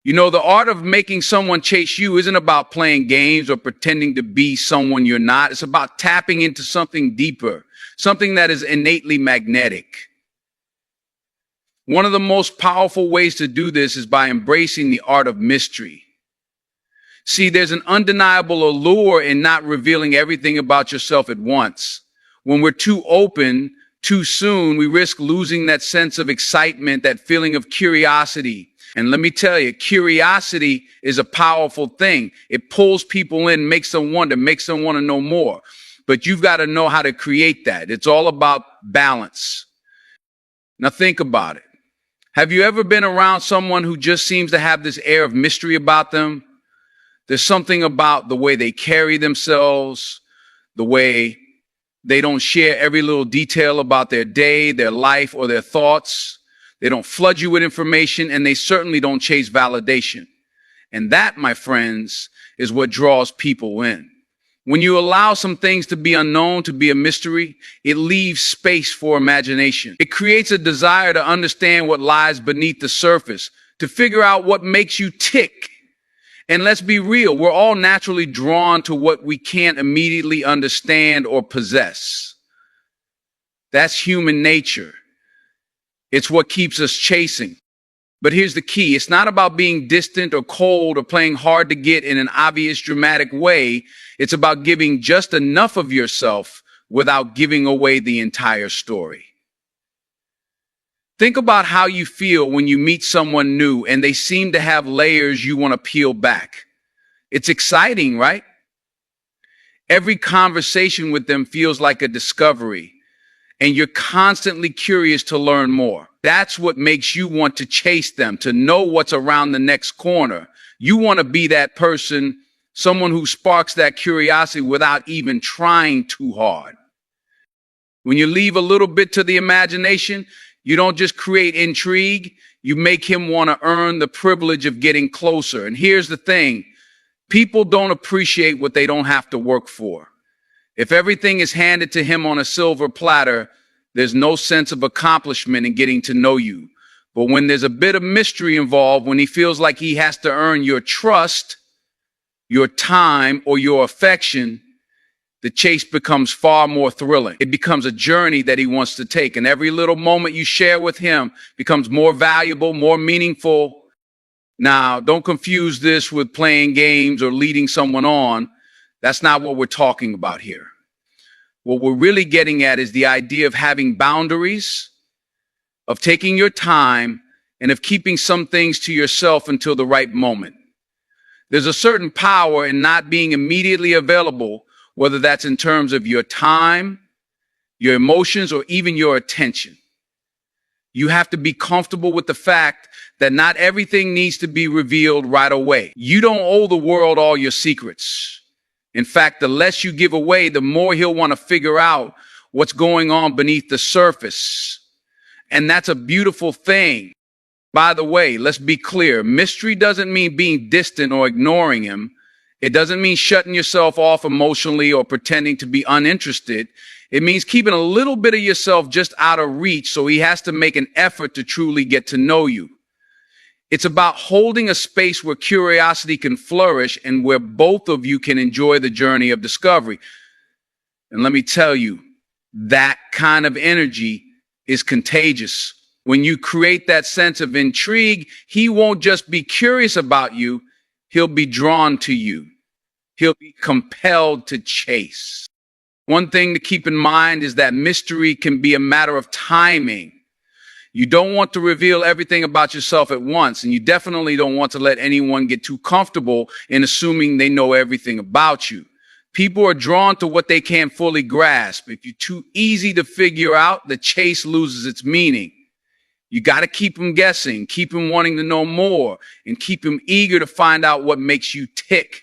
You know, the art of making someone chase you isn't about playing games or pretending to be someone you're not. It's about tapping into something deeper, something that is innately magnetic. One of the most powerful ways to do this is by embracing the art of mystery. See, there's an undeniable allure in not revealing everything about yourself at once. When we're too open, too soon, we risk losing that sense of excitement, that feeling of curiosity. And let me tell you, curiosity is a powerful thing. It pulls people in, makes them wonder, makes them want to know more. But you've got to know how to create that. It's all about balance. Now think about it. Have you ever been around someone who just seems to have this air of mystery about them? There's something about the way they carry themselves, the way they don't share every little detail about their day, their life, or their thoughts. They don't flood you with information, and they certainly don't chase validation. And that, my friends, is what draws people in. When you allow some things to be unknown, to be a mystery, it leaves space for imagination. It creates a desire to understand what lies beneath the surface, to figure out what makes you tick. And let's be real, we're all naturally drawn to what we can't immediately understand or possess. That's human nature. It's what keeps us chasing. But here's the key. It's not about being distant or cold or playing hard to get in an obvious, dramatic way. It's about giving just enough of yourself without giving away the entire story. Think about how you feel when you meet someone new and they seem to have layers you want to peel back. It's exciting, right? Every conversation with them feels like a discovery, and you're constantly curious to learn more. That's what makes you want to chase them, to know what's around the next corner. You want to be that person, someone who sparks that curiosity without even trying too hard. When you leave a little bit to the imagination, you don't just create intrigue, you make him want to earn the privilege of getting closer. And here's the thing, people don't appreciate what they don't have to work for. If everything is handed to him on a silver platter, there's no sense of accomplishment in getting to know you. But when there's a bit of mystery involved, when he feels like he has to earn your trust, your time, or your affection, the chase becomes far more thrilling. It becomes a journey that he wants to take. And every little moment you share with him becomes more valuable, more meaningful. Now, don't confuse this with playing games or leading someone on. That's not what we're talking about here. What we're really getting at is the idea of having boundaries, of taking your time, and of keeping some things to yourself until the right moment. There's a certain power in not being immediately available, whether that's in terms of your time, your emotions, or even your attention. You have to be comfortable with the fact that not everything needs to be revealed right away. You don't owe the world all your secrets. In fact, the less you give away, the more he'll want to figure out what's going on beneath the surface. And that's a beautiful thing. By the way, let's be clear. Mystery doesn't mean being distant or ignoring him. It doesn't mean shutting yourself off emotionally or pretending to be uninterested. It means keeping a little bit of yourself just out of reach so he has to make an effort to truly get to know you. It's about holding a space where curiosity can flourish and where both of you can enjoy the journey of discovery. And let me tell you, that kind of energy is contagious. When you create that sense of intrigue, he won't just be curious about you, he'll be drawn to you. He'll be compelled to chase. One thing to keep in mind is that mystery can be a matter of timing. You don't want to reveal everything about yourself at once, and you definitely don't want to let anyone get too comfortable in assuming they know everything about you. People are drawn to what they can't fully grasp. If you're too easy to figure out, the chase loses its meaning. You got to keep them guessing, keep them wanting to know more, and keep them eager to find out what makes you tick.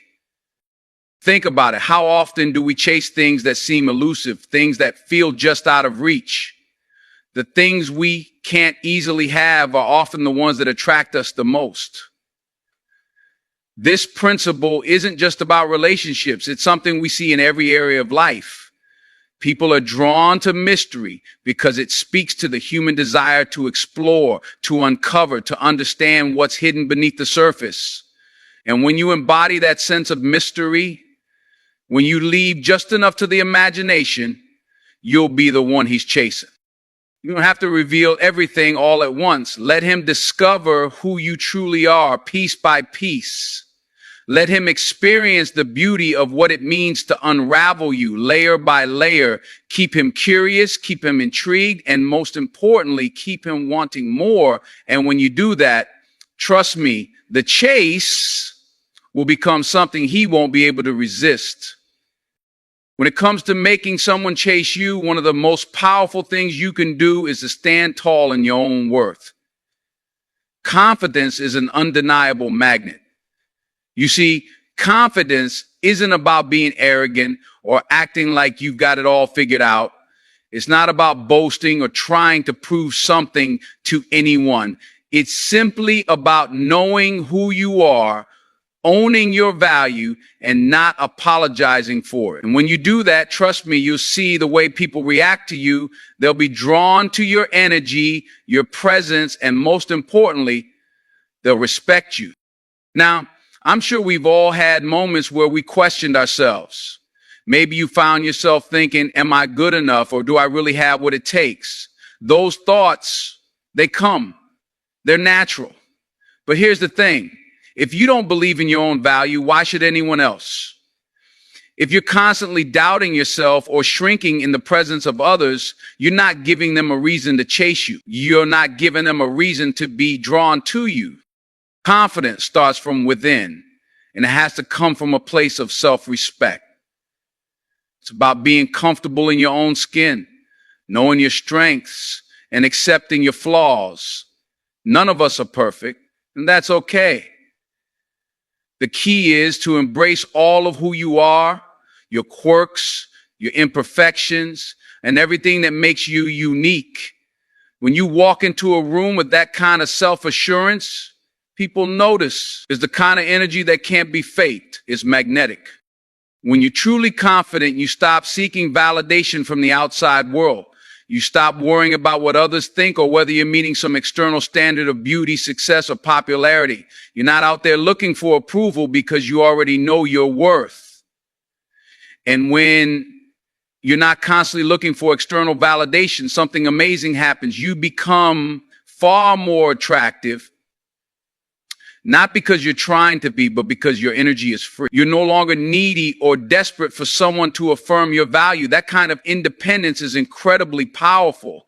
Think about it. How often do we chase things that seem elusive, things that feel just out of reach? The things we can't easily have are often the ones that attract us the most. This principle isn't just about relationships. It's something we see in every area of life. People are drawn to mystery because it speaks to the human desire to explore, to uncover, to understand what's hidden beneath the surface. And when you embody that sense of mystery, when you leave just enough to the imagination, you'll be the one he's chasing. You don't have to reveal everything all at once. Let him discover who you truly are, piece by piece. Let him experience the beauty of what it means to unravel you layer by layer. Keep him curious, keep him intrigued, and most importantly, keep him wanting more. And when you do that, trust me, the chase will become something he won't be able to resist. When it comes to making someone chase you, one of the most powerful things you can do is to stand tall in your own worth. Confidence is an undeniable magnet. You see, confidence isn't about being arrogant or acting like you've got it all figured out. It's not about boasting or trying to prove something to anyone. It's simply about knowing who you are, owning your value, and not apologizing for it. And when you do that, trust me, you'll see the way people react to you. They'll be drawn to your energy, your presence, and most importantly, they'll respect you. Now, I'm sure we've all had moments where we questioned ourselves. Maybe you found yourself thinking, am I good enough, or do I really have what it takes? Those thoughts, they come. They're natural. But here's the thing. If you don't believe in your own value, why should anyone else? If you're constantly doubting yourself or shrinking in the presence of others, you're not giving them a reason to chase you. You're not giving them a reason to be drawn to you. Confidence starts from within, and it has to come from a place of self-respect. It's about being comfortable in your own skin, knowing your strengths, and accepting your flaws. None of us are perfect, and that's okay. The key is to embrace all of who you are, your quirks, your imperfections, and everything that makes you unique. When you walk into a room with that kind of self-assurance, people notice. It's the kind of energy that can't be faked. It's magnetic. When you're truly confident, you stop seeking validation from the outside world. You stop worrying about what others think or whether you're meeting some external standard of beauty, success, or popularity. You're not out there looking for approval because you already know your worth. And when you're not constantly looking for external validation, something amazing happens. You become far more attractive, not because you're trying to be, but because your energy is free. You're no longer needy or desperate for someone to affirm your value. That kind of independence is incredibly powerful.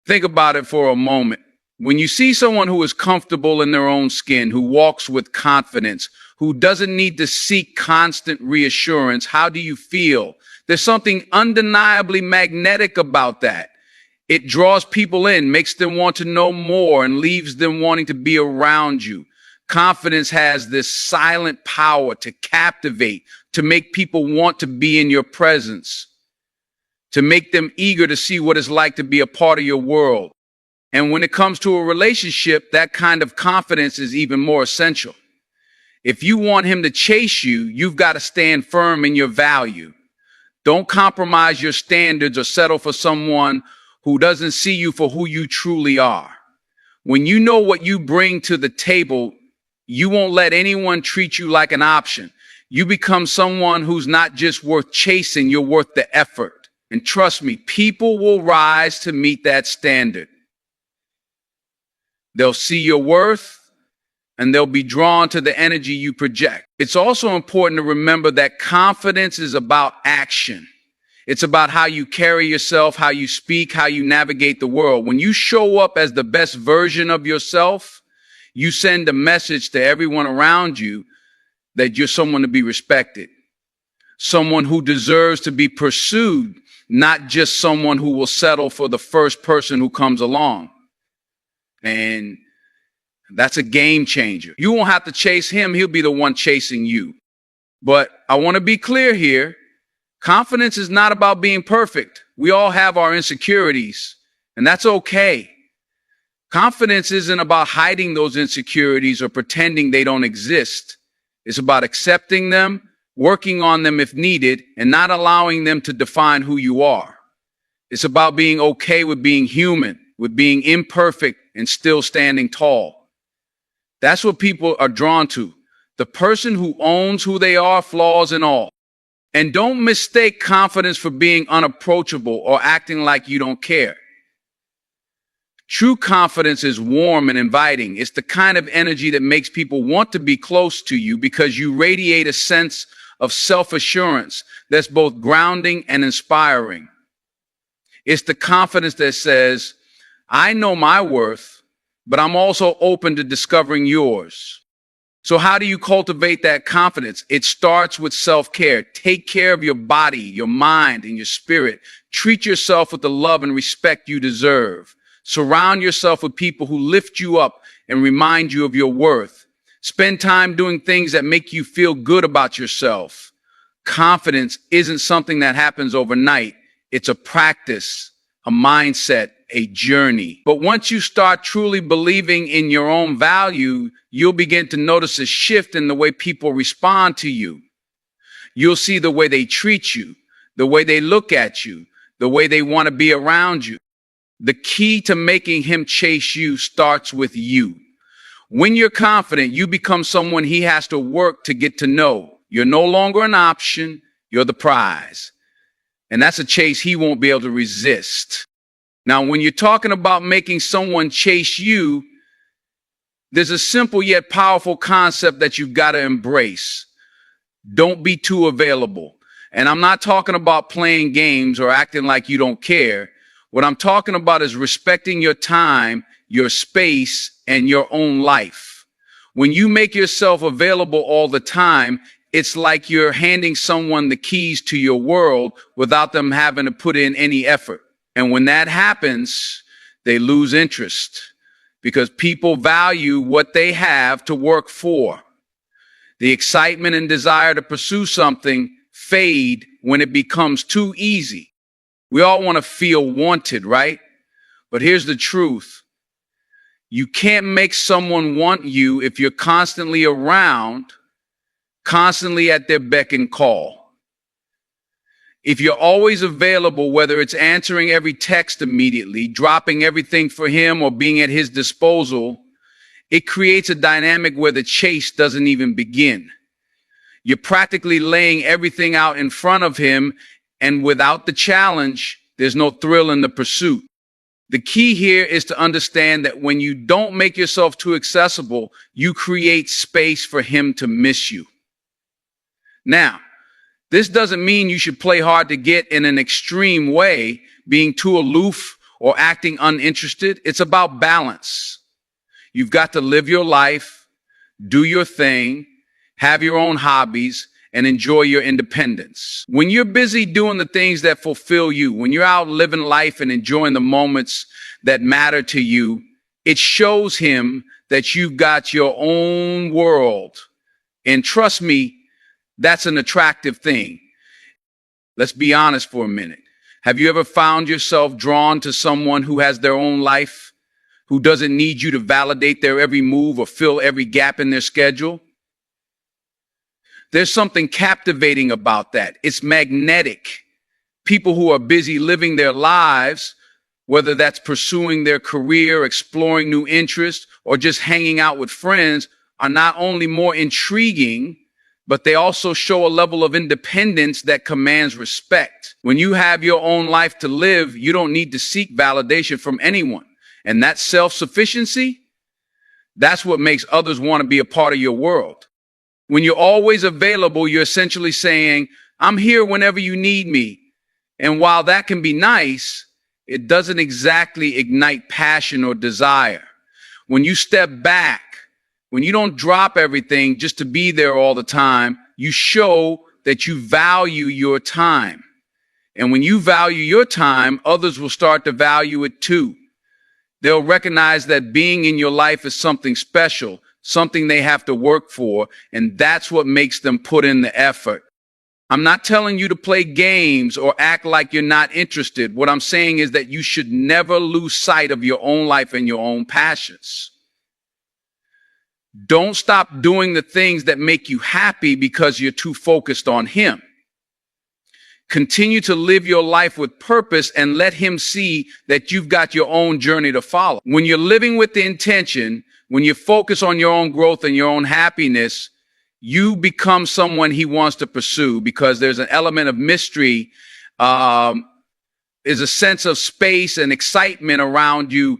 Think about it for a moment. When you see someone who is comfortable in their own skin, who walks with confidence, who doesn't need to seek constant reassurance, how do you feel? There's something undeniably magnetic about that. It draws people in, makes them want to know more, and leaves them wanting to be around you. Confidence has this silent power to captivate, to make people want to be in your presence, to make them eager to see what it's like to be a part of your world. And when it comes to a relationship, that kind of confidence is even more essential. If you want him to chase you, you've got to stand firm in your value. Don't compromise your standards or settle for someone who doesn't see you for who you truly are. When you know what you bring to the table, you won't let anyone treat you like an option. You become someone who's not just worth chasing, you're worth the effort. And trust me, people will rise to meet that standard. They'll see your worth, and they'll be drawn to the energy you project. It's also important to remember that confidence is about action. It's about how you carry yourself, how you speak, how you navigate the world. When you show up as the best version of yourself, you send a message to everyone around you that you're someone to be respected, someone who deserves to be pursued, not just someone who will settle for the first person who comes along. And that's a game changer. You won't have to chase him. He'll be the one chasing you. But I want to be clear here. Confidence is not about being perfect. We all have our insecurities, and that's okay. Confidence isn't about hiding those insecurities or pretending they don't exist. It's about accepting them, working on them if needed, and not allowing them to define who you are. It's about being okay with being human, with being imperfect and still standing tall. That's what people are drawn to. The person who owns who they are, flaws and all. And don't mistake confidence for being unapproachable or acting like you don't care. True confidence is warm and inviting. It's the kind of energy that makes people want to be close to you because you radiate a sense of self-assurance that's both grounding and inspiring. It's the confidence that says, I know my worth, but I'm also open to discovering yours. So how do you cultivate that confidence? It starts with self-care. Take care of your body, your mind, and your spirit. Treat yourself with the love and respect you deserve. Surround yourself with people who lift you up and remind you of your worth. Spend time doing things that make you feel good about yourself. Confidence isn't something that happens overnight. It's a practice, a mindset, a journey. But once you start truly believing in your own value, you'll begin to notice a shift in the way people respond to you. You'll see the way they treat you, the way they look at you, the way they want to be around you. The key to making him chase you starts with you. When you're confident, you become someone he has to work to get to know. You're no longer an option, you're the prize. And that's a chase he won't be able to resist. Now, when you're talking about making someone chase you, there's a simple yet powerful concept that you've got to embrace. Don't be too available. And I'm not talking about playing games or acting like you don't care. What I'm talking about is respecting your time, your space, and your own life. When you make yourself available all the time, it's like you're handing someone the keys to your world without them having to put in any effort. And when that happens, they lose interest because people value what they have to work for. The excitement and desire to pursue something fade when it becomes too easy. We all want to feel wanted, right? But here's the truth. You can't make someone want you if you're constantly around, constantly at their beck and call. If you're always available, whether it's answering every text immediately, dropping everything for him, or being at his disposal, it creates a dynamic where the chase doesn't even begin. You're practically laying everything out in front of him, and without the challenge, there's no thrill in the pursuit. The key here is to understand that when you don't make yourself too accessible, you create space for him to miss you. Now, this doesn't mean you should play hard to get in an extreme way, being too aloof or acting uninterested. It's about balance. You've got to live your life, do your thing, have your own hobbies, and enjoy your independence. When you're busy doing the things that fulfill you, when you're out living life and enjoying the moments that matter to you, it shows him that you've got your own world. And trust me, that's an attractive thing. Let's be honest for a minute. Have you ever found yourself drawn to someone who has their own life, who doesn't need you to validate their every move or fill every gap in their schedule? There's something captivating about that. It's magnetic. People who are busy living their lives, whether that's pursuing their career, exploring new interests, or just hanging out with friends, are not only more intriguing, but they also show a level of independence that commands respect. When you have your own life to live, you don't need to seek validation from anyone. And that self-sufficiency, that's what makes others want to be a part of your world. When you're always available, you're essentially saying, I'm here whenever you need me. And while that can be nice, it doesn't exactly ignite passion or desire. When you step back, when you don't drop everything just to be there all the time, you show that you value your time. And when you value your time, others will start to value it too. They'll recognize that being in your life is something special, something they have to work for, and that's what makes them put in the effort. I'm not telling you to play games or act like you're not interested. What I'm saying is that you should never lose sight of your own life and your own passions. Don't stop doing the things that make you happy because you're too focused on him. Continue to live your life with purpose and let him see that you've got your own journey to follow. When you're living with the intention, when you focus on your own growth and your own happiness, you become someone he wants to pursue, because there's an element of mystery, is a sense of space and excitement around you.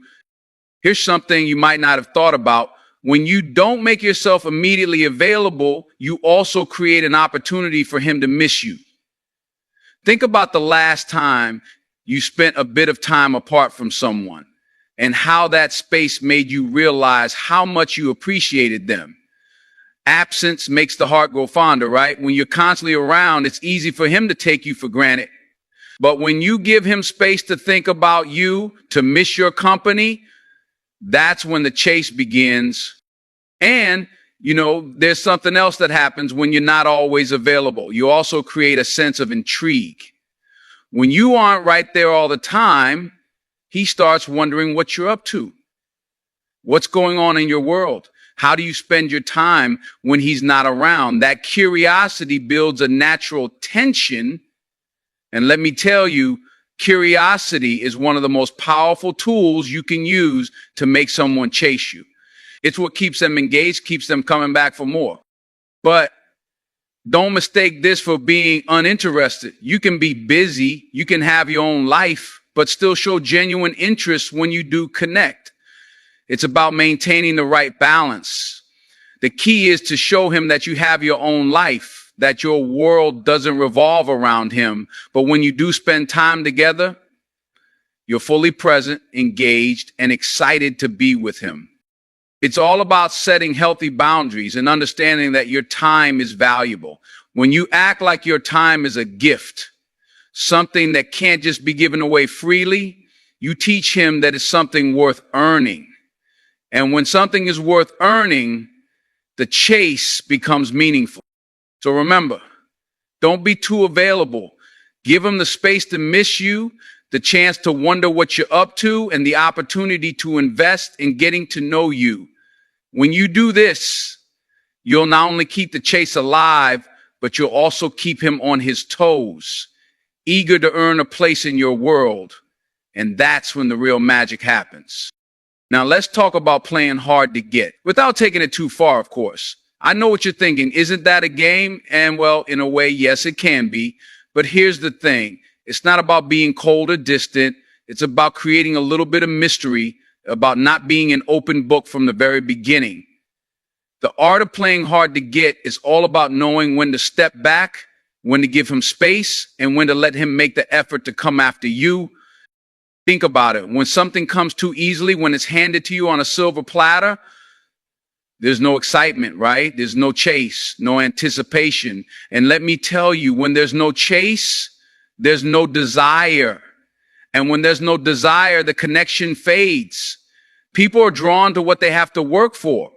Here's something you might not have thought about. When you don't make yourself immediately available, you also create an opportunity for him to miss you. Think about the last time you spent a bit of time apart from someone and how that space made you realize how much you appreciated them. Absence makes the heart grow fonder, right? When you're constantly around, it's easy for him to take you for granted. But when you give him space to think about you, to miss your company, that's when the chase begins. And, there's something else that happens when you're not always available. You also create a sense of intrigue. When you aren't right there all the time, he starts wondering what you're up to. What's going on in your world? How do you spend your time when he's not around? That curiosity builds a natural tension. And let me tell you, curiosity is one of the most powerful tools you can use to make someone chase you. It's what keeps them engaged, keeps them coming back for more. But don't mistake this for being uninterested. You can be busy, you can have your own life, but still show genuine interest when you do connect. It's about maintaining the right balance. The key is to show him that you have your own life, that your world doesn't revolve around him. But when you do spend time together, you're fully present, engaged, and excited to be with him. It's all about setting healthy boundaries and understanding that your time is valuable. When you act like your time is a gift, something that can't just be given away freely, you teach him that it's something worth earning. And when something is worth earning, the chase becomes meaningful. So remember, don't be too available. Give him the space to miss you, the chance to wonder what you're up to, and the opportunity to invest in getting to know you. When you do this, you'll not only keep the chase alive, but you'll also keep him on his toes, eager to earn a place in your world. And that's when the real magic happens. Now let's talk about playing hard to get, without taking it too far, of course. I know what you're thinking. Isn't that a game? And well, in a way, yes, it can be. But here's the thing. It's not about being cold or distant. It's about creating a little bit of mystery, about not being an open book from the very beginning. The art of playing hard to get is all about knowing when to step back, when to give him space, and when to let him make the effort to come after you. Think about it. When something comes too easily, when it's handed to you on a silver platter, there's no excitement, right? There's no chase, no anticipation. And let me tell you, when there's no chase, there's no desire. And when there's no desire, the connection fades. People are drawn to what they have to work for.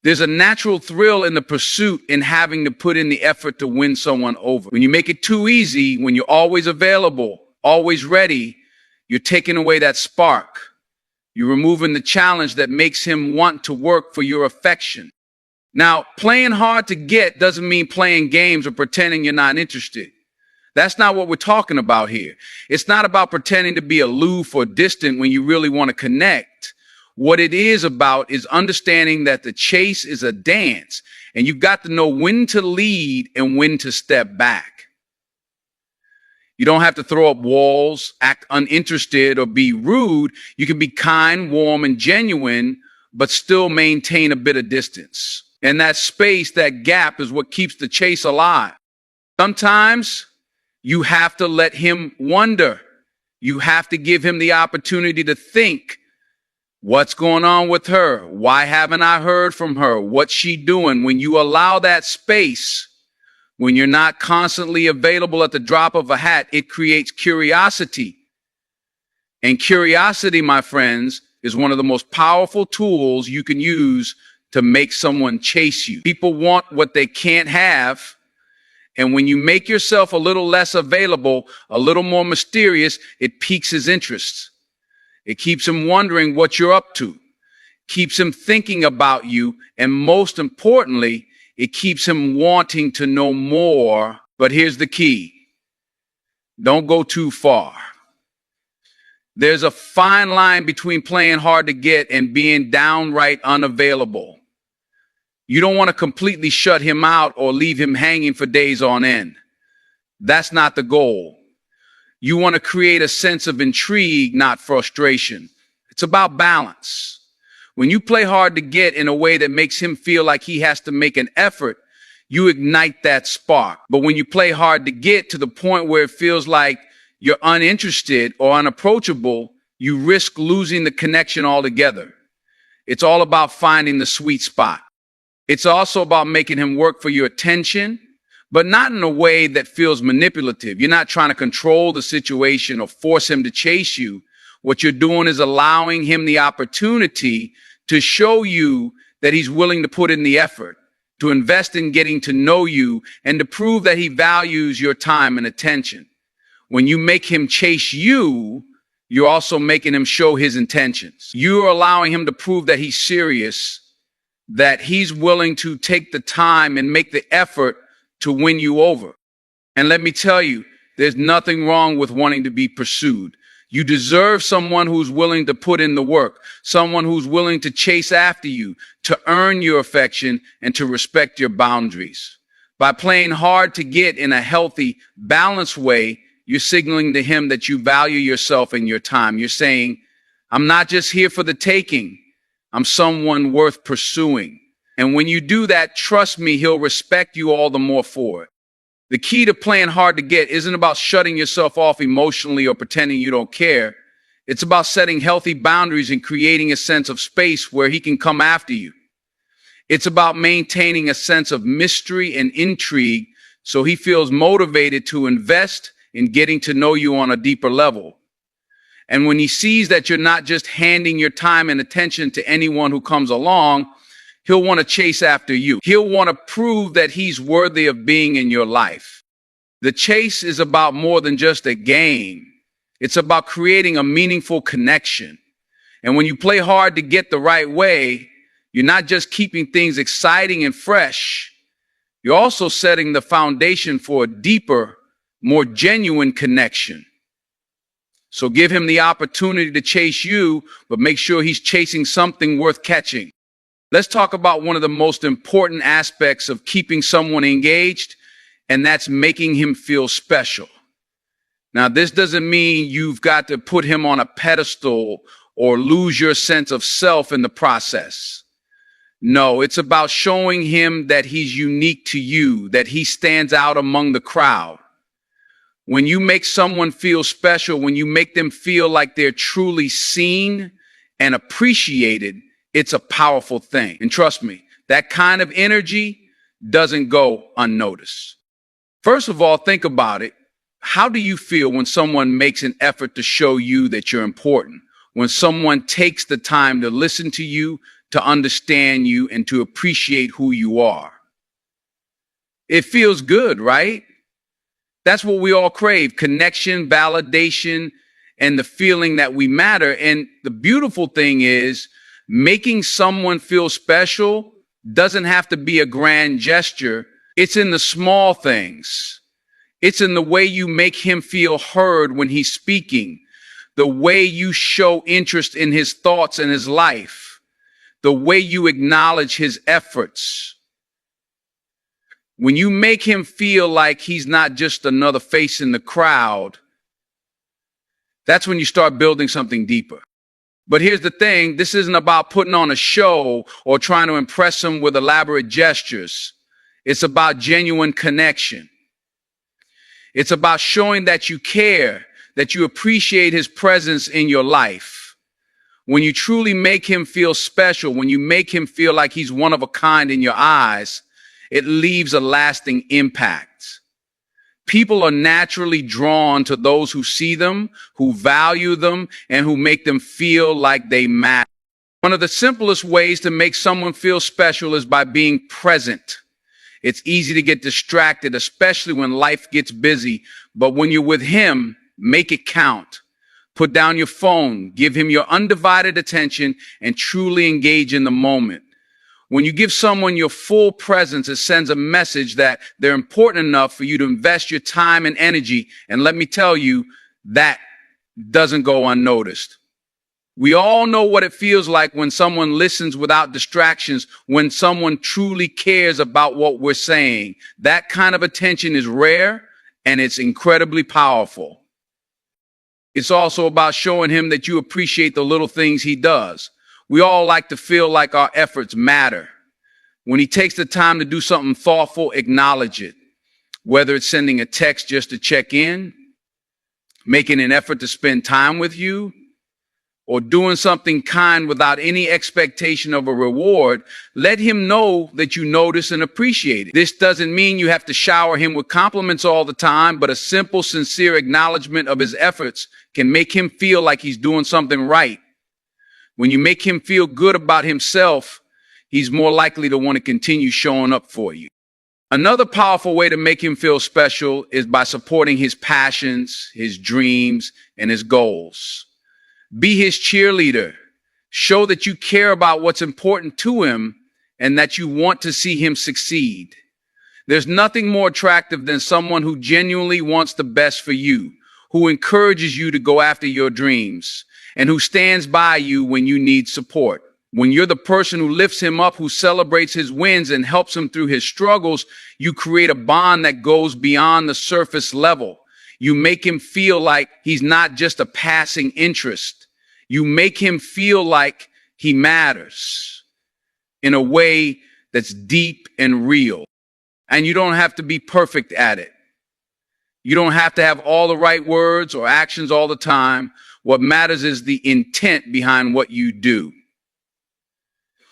There's a natural thrill in the pursuit, in having to put in the effort to win someone over. When you make it too easy, when you're always available, always ready, you're taking away that spark. You're removing the challenge that makes him want to work for your affection. Now, playing hard to get doesn't mean playing games or pretending you're not interested. That's not what we're talking about here. It's not about pretending to be aloof or distant when you really want to connect. What it is about is understanding that the chase is a dance, and you've got to know when to lead and when to step back. You don't have to throw up walls, act uninterested, or be rude. You can be kind, warm, and genuine, but still maintain a bit of distance. And that space, that gap, is what keeps the chase alive. Sometimes you have to let him wonder. You have to give him the opportunity to think. What's going on with her? Why haven't I heard from her? What's she doing? When you allow that space, when you're not constantly available at the drop of a hat, it creates curiosity. And curiosity, my friends, is one of the most powerful tools you can use to make someone chase you. People want what they can't have. And when you make yourself a little less available, a little more mysterious, it piques his interest. It keeps him wondering what you're up to. keeps him thinking about you, and most importantly, it keeps him wanting to know more. But here's the key. Don't go too far. There's a fine line between playing hard to get and being downright unavailable. You don't want to completely shut him out or leave him hanging for days on end. That's not the goal. You want to create a sense of intrigue, not frustration. It's about balance. When you play hard to get in a way that makes him feel like he has to make an effort, you ignite that spark. But when you play hard to get to the point where it feels like you're uninterested or unapproachable, you risk losing the connection altogether. It's all about finding the sweet spot. It's also about making him work for your attention, but not in a way that feels manipulative. You're not trying to control the situation or force him to chase you. What you're doing is allowing him the opportunity to show you that he's willing to put in the effort, to invest in getting to know you, and to prove that he values your time and attention. When you make him chase you, you're also making him show his intentions. You're allowing him to prove that he's serious, that he's willing to take the time and make the effort to win you over. And let me tell you, there's nothing wrong with wanting to be pursued. You deserve someone who's willing to put in the work, someone who's willing to chase after you, to earn your affection, and to respect your boundaries. By playing hard to get in a healthy, balanced way, you're signaling to him that you value yourself and your time. You're saying, I'm not just here for the taking. I'm someone worth pursuing. And when you do that, trust me, he'll respect you all the more for it. The key to playing hard to get isn't about shutting yourself off emotionally or pretending you don't care. It's about setting healthy boundaries and creating a sense of space where he can come after you. It's about maintaining a sense of mystery and intrigue so he feels motivated to invest in getting to know you on a deeper level. And when he sees that you're not just handing your time and attention to anyone who comes along, he'll want to chase after you. He'll want to prove that he's worthy of being in your life. The chase is about more than just a game. It's about creating a meaningful connection. And when you play hard to get the right way, you're not just keeping things exciting and fresh. You're also setting the foundation for a deeper, more genuine connection. So give him the opportunity to chase you, but make sure he's chasing something worth catching. Let's talk about one of the most important aspects of keeping someone engaged, and that's making him feel special. Now, this doesn't mean you've got to put him on a pedestal or lose your sense of self in the process. No, it's about showing him that he's unique to you, that he stands out among the crowd. When you make someone feel special, when you make them feel like they're truly seen and appreciated, it's a powerful thing. And trust me, that kind of energy doesn't go unnoticed. First of all, think about it. How do you feel when someone makes an effort to show you that you're important? When someone takes the time to listen to you, to understand you, and to appreciate who you are? It feels good, right? That's what we all crave: connection, validation, and the feeling that we matter. And the beautiful thing is, making someone feel special doesn't have to be a grand gesture. It's in the small things. It's in the way you make him feel heard when he's speaking, the way you show interest in his thoughts and his life, the way you acknowledge his efforts. When you make him feel like he's not just another face in the crowd, that's when you start building something deeper. But here's the thing, this isn't about putting on a show or trying to impress him with elaborate gestures. It's about genuine connection. It's about showing that you care, that you appreciate his presence in your life. When you truly make him feel special, when you make him feel like he's one of a kind in your eyes, it leaves a lasting impact. People are naturally drawn to those who see them, who value them, and who make them feel like they matter. One of the simplest ways to make someone feel special is by being present. It's easy to get distracted, especially when life gets busy, but when you're with him, make it count. Put down your phone, give him your undivided attention, and truly engage in the moment. When you give someone your full presence, it sends a message that they're important enough for you to invest your time and energy. And let me tell you, that doesn't go unnoticed. We all know what it feels like when someone listens without distractions, when someone truly cares about what we're saying. That kind of attention is rare and it's incredibly powerful. It's also about showing him that you appreciate the little things he does. We all like to feel like our efforts matter. When he takes the time to do something thoughtful, acknowledge it. Whether it's sending a text just to check in, making an effort to spend time with you, or doing something kind without any expectation of a reward, let him know that you notice and appreciate it. This doesn't mean you have to shower him with compliments all the time, but a simple, sincere acknowledgement of his efforts can make him feel like he's doing something right. When you make him feel good about himself, he's more likely to want to continue showing up for you. Another powerful way to make him feel special is by supporting his passions, his dreams, and his goals. Be his cheerleader. Show that you care about what's important to him and that you want to see him succeed. There's nothing more attractive than someone who genuinely wants the best for you, who encourages you to go after your dreams, and who stands by you when you need support. When you're the person who lifts him up, who celebrates his wins and helps him through his struggles, you create a bond that goes beyond the surface level. You make him feel like he's not just a passing interest. You make him feel like he matters in a way that's deep and real. And you don't have to be perfect at it. You don't have to have all the right words or actions all the time. What matters is the intent behind what you do.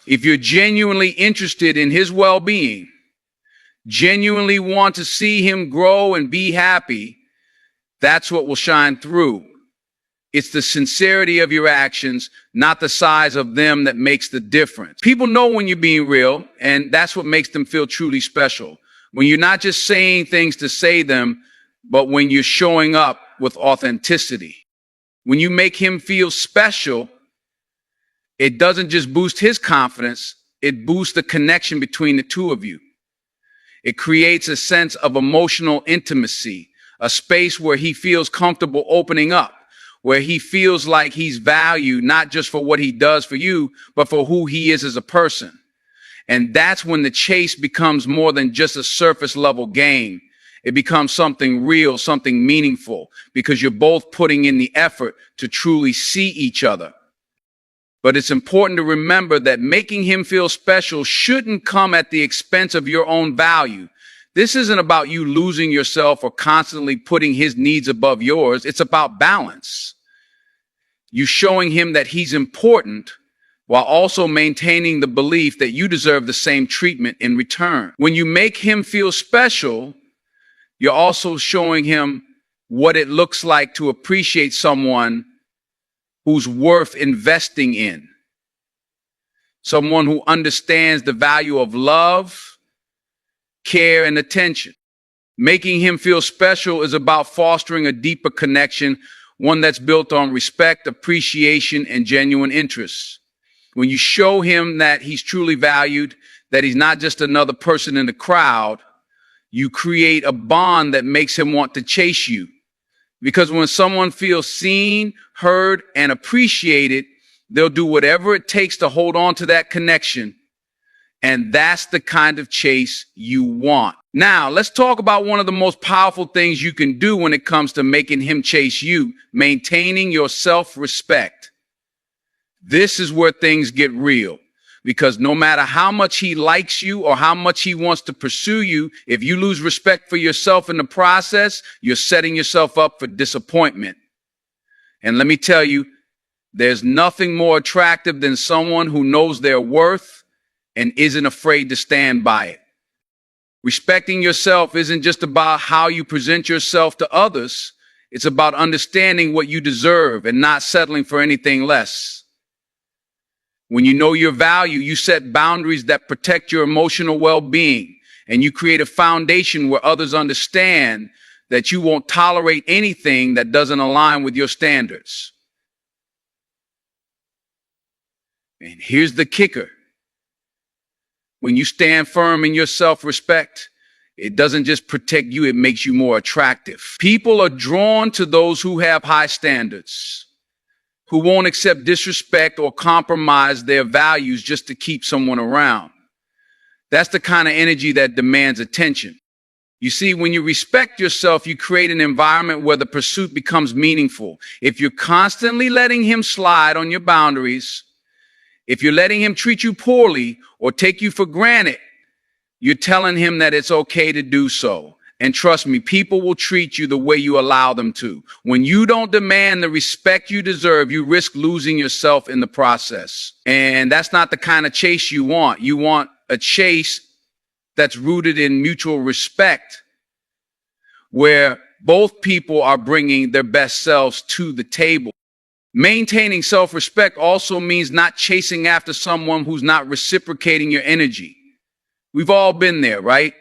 If you're genuinely interested in his well-being, genuinely want to see him grow and be happy, that's what will shine through. It's the sincerity of your actions, not the size of them, that makes the difference. People know when you're being real, and that's what makes them feel truly special. When you're not just saying things to say them, but when you're showing up with authenticity. When you make him feel special, it doesn't just boost his confidence, it boosts the connection between the two of you. It creates a sense of emotional intimacy, a space where he feels comfortable opening up, where he feels like he's valued not just for what he does for you, but for who he is as a person. And that's when the chase becomes more than just a surface level game. It becomes something real, something meaningful, because you're both putting in the effort to truly see each other. But it's important to remember that making him feel special shouldn't come at the expense of your own value. This isn't about you losing yourself or constantly putting his needs above yours. It's about balance. You showing him that he's important while also maintaining the belief that you deserve the same treatment in return. When you make him feel special, you're also showing him what it looks like to appreciate someone who's worth investing in. Someone who understands the value of love, care, and attention. Making him feel special is about fostering a deeper connection, one that's built on respect, appreciation, and genuine interests. When you show him that he's truly valued, that he's not just another person in the crowd, you create a bond that makes him want to chase you. Because when someone feels seen, heard, and appreciated, they'll do whatever it takes to hold on to that connection. And that's the kind of chase you want. Now, let's talk about one of the most powerful things you can do when it comes to making him chase you: maintaining your self-respect. This is where things get real. Because no matter how much he likes you or how much he wants to pursue you, if you lose respect for yourself in the process, you're setting yourself up for disappointment. And let me tell you, there's nothing more attractive than someone who knows their worth and isn't afraid to stand by it. Respecting yourself isn't just about how you present yourself to others. It's about understanding what you deserve and not settling for anything less. When you know your value, you set boundaries that protect your emotional well-being, and you create a foundation where others understand that you won't tolerate anything that doesn't align with your standards. And here's the kicker. When you stand firm in your self-respect, it doesn't just protect you, it makes you more attractive. People are drawn to those who have high standards, who won't accept disrespect or compromise their values just to keep someone around. That's the kind of energy that demands attention. You see, when you respect yourself, you create an environment where the pursuit becomes meaningful. If you're constantly letting him slide on your boundaries, if you're letting him treat you poorly or take you for granted, you're telling him that it's okay to do so. And trust me, people will treat you the way you allow them to. When you don't demand the respect you deserve, you risk losing yourself in the process. And that's not the kind of chase you want. You want a chase that's rooted in mutual respect, where both people are bringing their best selves to the table. Maintaining self-respect also means not chasing after someone who's not reciprocating your energy. We've all been there, right?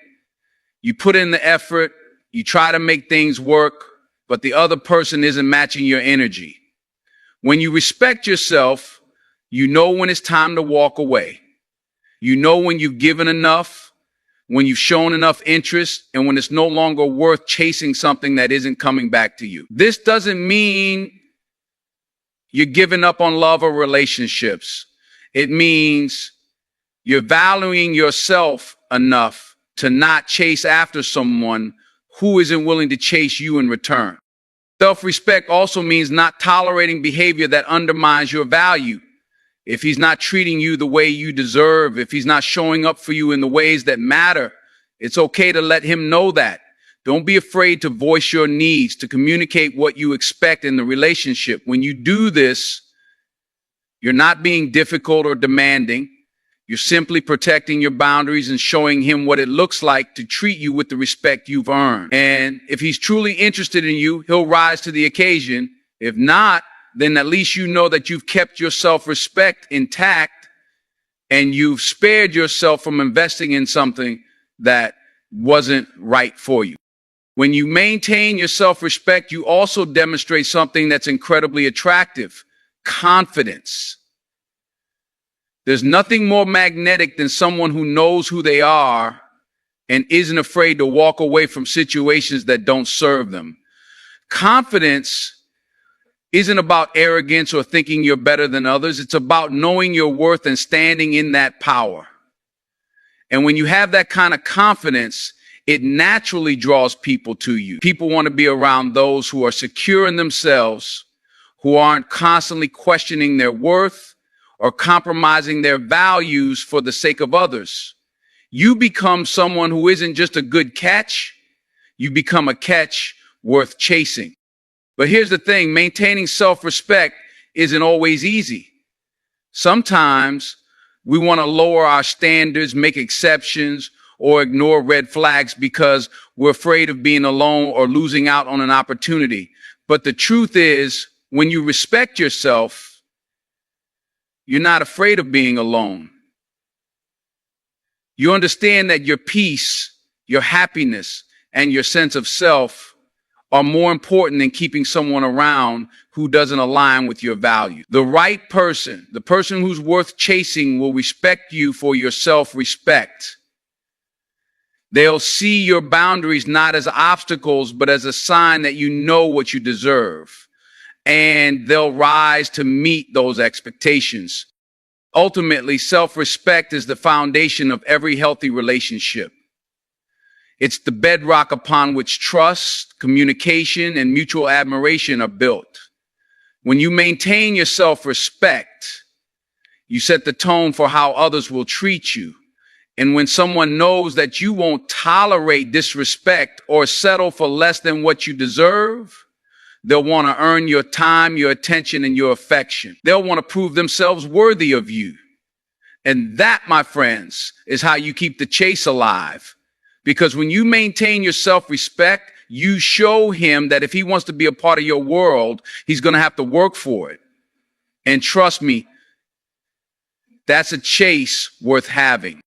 You put in the effort, you try to make things work, but the other person isn't matching your energy. When you respect yourself, you know when it's time to walk away. You know when you've given enough, when you've shown enough interest, and when it's no longer worth chasing something that isn't coming back to you. This doesn't mean you're giving up on love or relationships. It means you're valuing yourself enough to not chase after someone who isn't willing to chase you in return. Self-respect also means not tolerating behavior that undermines your value. If he's not treating you the way you deserve, if he's not showing up for you in the ways that matter, it's okay to let him know that. Don't be afraid to voice your needs, to communicate what you expect in the relationship. When you do this, you're not being difficult or demanding. You're simply protecting your boundaries and showing him what it looks like to treat you with the respect you've earned. And if he's truly interested in you, he'll rise to the occasion. If not, then at least you know that you've kept your self-respect intact and you've spared yourself from investing in something that wasn't right for you. When you maintain your self-respect, you also demonstrate something that's incredibly attractive: confidence. There's nothing more magnetic than someone who knows who they are and isn't afraid to walk away from situations that don't serve them. Confidence isn't about arrogance or thinking you're better than others. It's about knowing your worth and standing in that power. And when you have that kind of confidence, it naturally draws people to you. People want to be around those who are secure in themselves, who aren't constantly questioning their worth or compromising their values for the sake of others. You become someone who isn't just a good catch, you become a catch worth chasing. But here's the thing, maintaining self-respect isn't always easy. Sometimes we want to lower our standards, make exceptions, or ignore red flags because we're afraid of being alone or losing out on an opportunity. But the truth is, when you respect yourself, you're not afraid of being alone. You understand that your peace, your happiness, and your sense of self are more important than keeping someone around who doesn't align with your values. The right person, the person who's worth chasing, will respect you for your self-respect. They'll see your boundaries not as obstacles, but as a sign that you know what you deserve. And they'll rise to meet those expectations. Ultimately, self-respect is the foundation of every healthy relationship. It's the bedrock upon which trust, communication, and mutual admiration are built. When you maintain your self-respect, you set the tone for how others will treat you. And when someone knows that you won't tolerate disrespect or settle for less than what you deserve, they'll want to earn your time, your attention, and your affection. They'll want to prove themselves worthy of you. And that, my friends, is how you keep the chase alive. Because when you maintain your self-respect, you show him that if he wants to be a part of your world, he's going to have to work for it. And trust me, that's a chase worth having.